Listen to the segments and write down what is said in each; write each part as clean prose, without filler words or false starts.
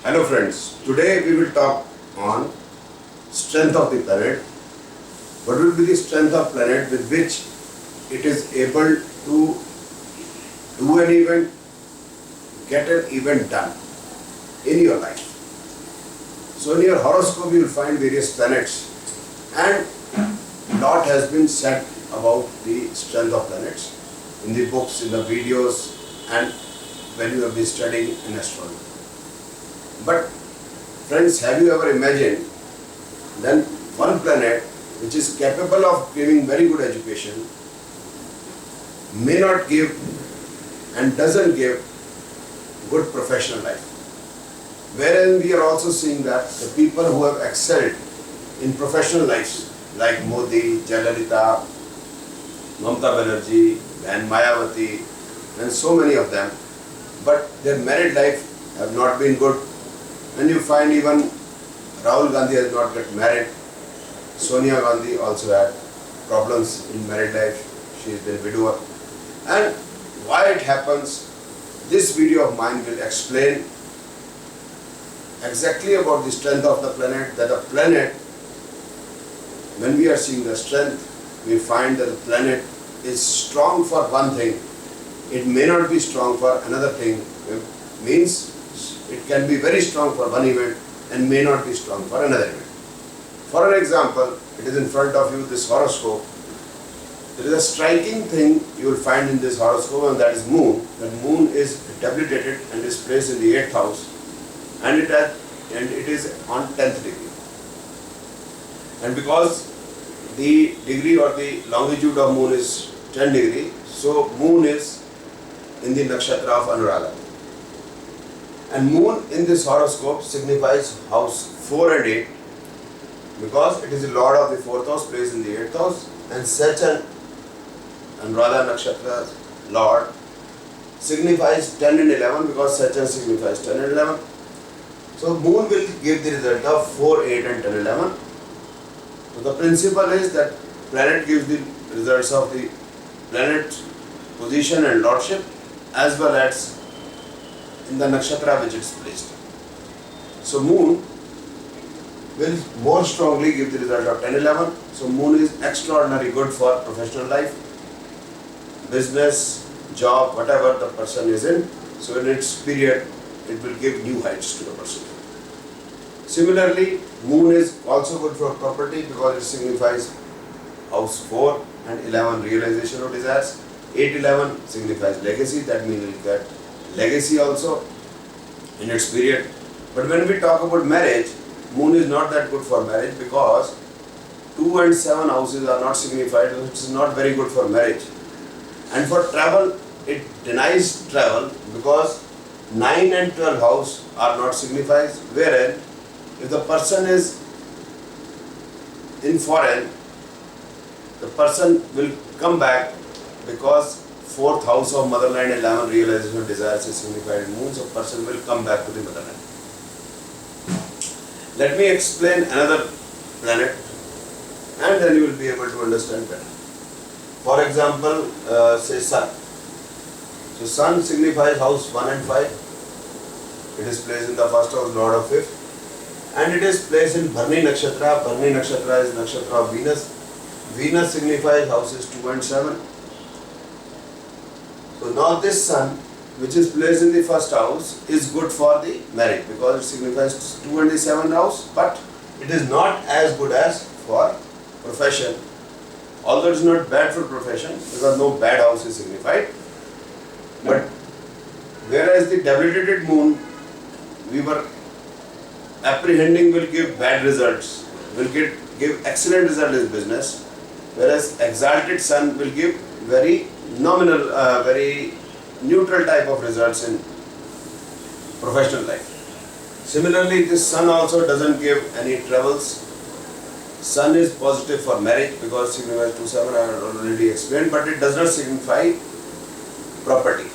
Hello friends, today we will talk on strength of the planet. What will be the strength of planet with which it is able to do an event, get an event done in your life. So in your horoscope you will find various planets and lot has been said about the strength of planets in the books, in the videos and when you have been studying in astrology. But friends, have you ever imagined then one planet which is capable of giving very good education may not give and doesn't give good professional life? Wherein we are also seeing that the people who have excelled in professional lives like Modi, Jayalalitha, Mamata Banerjee and Mayawati and so many of them, but their married life have not been good. And you find even Rahul Gandhi has not got married. Sonia Gandhi also had problems in married life. She is the widower. And why it happens, this video of mine will explain exactly about the strength of the planet. That the planet, when we are seeing the strength, we find that the planet is strong for one thing. It may not be strong for another thing. It means it can be very strong for one event and may not be strong for another event. For an example, it is in front of you, this horoscope. There is a striking thing you will find in this horoscope, and that is moon. The moon is debilitated and is placed in the 8th house, and it is on 10th degree. And because the degree or the longitude of moon is 10 degree, so moon is in the nakshatra of Anuradha. And moon in this horoscope signifies house 4 and 8 because it is the lord of the 4th house placed in the 8th house, and such an Anuradha nakshatra lord signifies 10 and 11 because such an signifies 10 and 11. So moon will give the result of 4, 8 and 10, 11. So the principle is that planet gives the results of the planet's position and lordship as well as in the nakshatra which it is placed. So moon will more strongly give the result of 10, 11. So moon is extraordinarily good for professional life, business, job, whatever the person is in. So in its period, it will give new heights to the person. Similarly, moon is also good for property because it signifies house 4 and 11 realization of desires. 8, 11 signifies legacy, that means you will get legacy also in its period. But when we talk about marriage, moon is not that good for marriage because 2 and 7 houses are not signified, which is not very good for marriage. And for travel, it denies travel because 9 and 12 house are not signified, wherein if the person is in foreign, the person will come back because 4th house of motherland, 11 realization of desires is signified in moon, so person will come back to the motherland. Let me explain another planet and then you will be able to understand better. For example, say sun. So sun signifies house 1 and 5. It is placed in the 1st house, lord of 5th, and it is placed in Bharni nakshatra. Bharni nakshatra is nakshatra of Venus. Venus signifies houses 2 and 7. So now this sun, which is placed in the 1st house, is good for the marriage because it signifies 2 and the 7th house, but it is not as good as for profession. Although it is not bad for profession because no bad house is signified. But whereas the debilitated moon, we were apprehending will give bad results, will give excellent result in business, whereas exalted sun will give very nominal, very neutral type of results in professional life. Similarly, this sun also doesn't give any troubles. Sun is positive for marriage because signifies 2-7, I have already explained, but it does not signify property.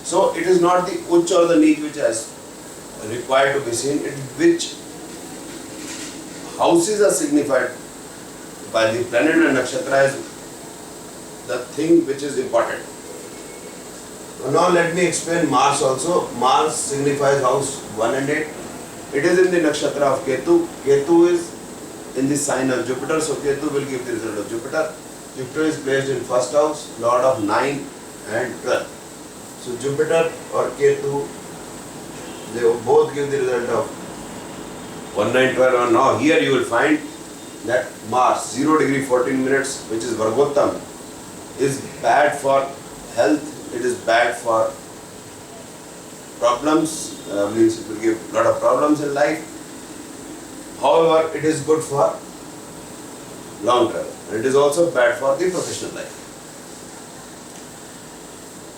So it is not the uch or the neech which has required to be seen, which houses are signified by the planet and nakshatra is the thing which is important. Now let me explain Mars also. Mars signifies house 1 and 8. It is in the nakshatra of Ketu. Ketu is in the sign of Jupiter, so Ketu will give the result of Jupiter. Jupiter is placed in first house, lord of 9 and 12. So Jupiter or Ketu, they both give the result of 1, 9, 12. And now here you will find that Mars 0 degree 14 minutes, which is Vargottam, is bad for health. It is bad for problems, means it will give a lot of problems in life. However, it is good for long travel. And it is also bad for the professional life.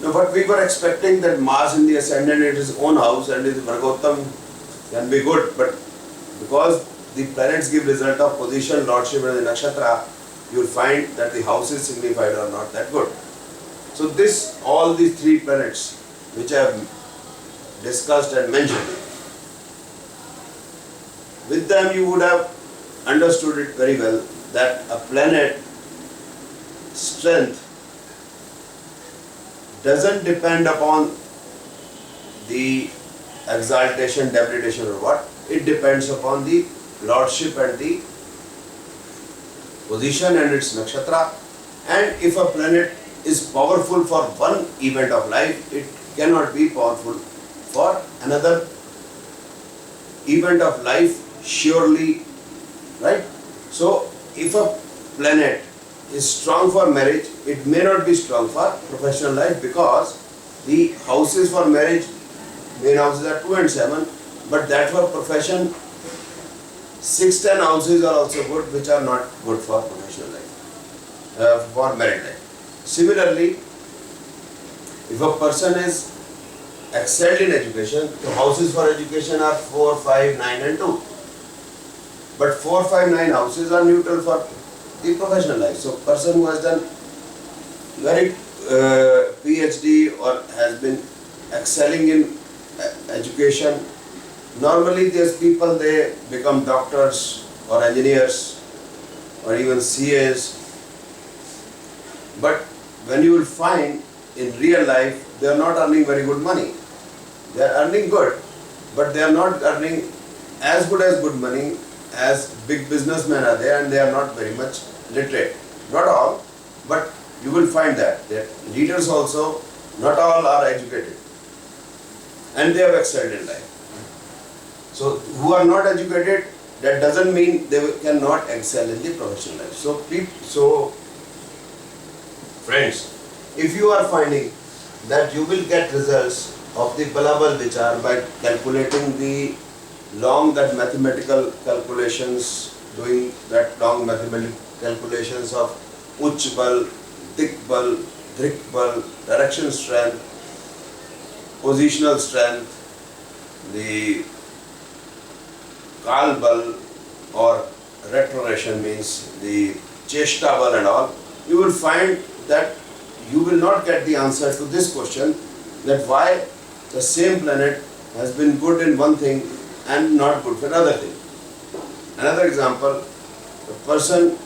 Now, but we were expecting that Mars in the ascendant in its own house and its Vargottam can be good, but because the planets give result of position, lordship and the nakshatra, you will find that the houses signified are not that good. So this, all these 3 planets which I have discussed and mentioned, with them you would have understood it very well that a planet strength doesn't depend upon the exaltation, debilitation or what. It depends upon the lordship and the position and its nakshatra. And if a planet is powerful for one event of life, it cannot be powerful for another event of life, surely, right? So if a planet is strong for marriage, it may not be strong for professional life, because the houses for marriage, main houses are 2 and 7, but that for profession 6, 10 houses are also good, which are not good for professional life, for married life. Similarly, if a person is excelled in education, the houses for education are 4, 5, 9 and 2. But 4, 5, 9 houses are neutral for the professional life. So person who has done very PhD or has been excelling in education, normally these people, they become doctors or engineers or even CAs. But when you will find in real life, they are not earning very good money. They are earning good, but they are not earning as good money as big businessmen are there, and they are not very much literate. Not all, but you will find that leaders also, not all are educated, and they have excelled in life. So who are not educated, that doesn't mean they cannot excel in the professional life. So friends, if you are finding that you will get results of the Balabal Vichar by calculating the mathematical calculations, doing that long mathematical calculations of Uch Bal, Dik Bal, Drik Bal, direction strength, positional strength, the Kal Bal or retrogression, means the Cheshta Bal and all, you will find that you will not get the answer to this question, that why the same planet has been good in one thing and not good for another thing. Another example, the person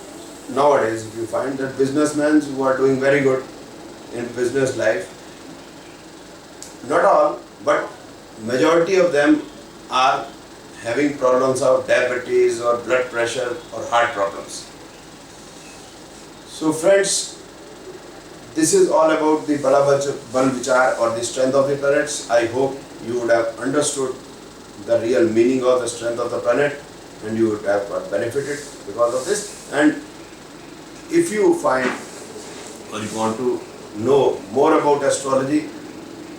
nowadays, if you find that businessmen who are doing very good in business life, not all, but majority of them are having problems of diabetes or blood pressure or heart problems. So friends, this is all about the Bal Vichar or the strength of the planets. I hope you would have understood the real meaning of the strength of the planet, and you would have got benefited because of this. And if you find or you want to know more about astrology,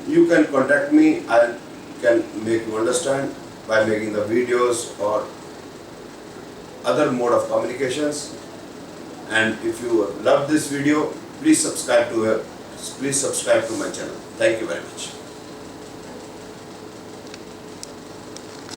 you can contact me. I can make you understand by making the videos or other mode of communications. And if you love this video, please subscribe to my channel. Thank you very much.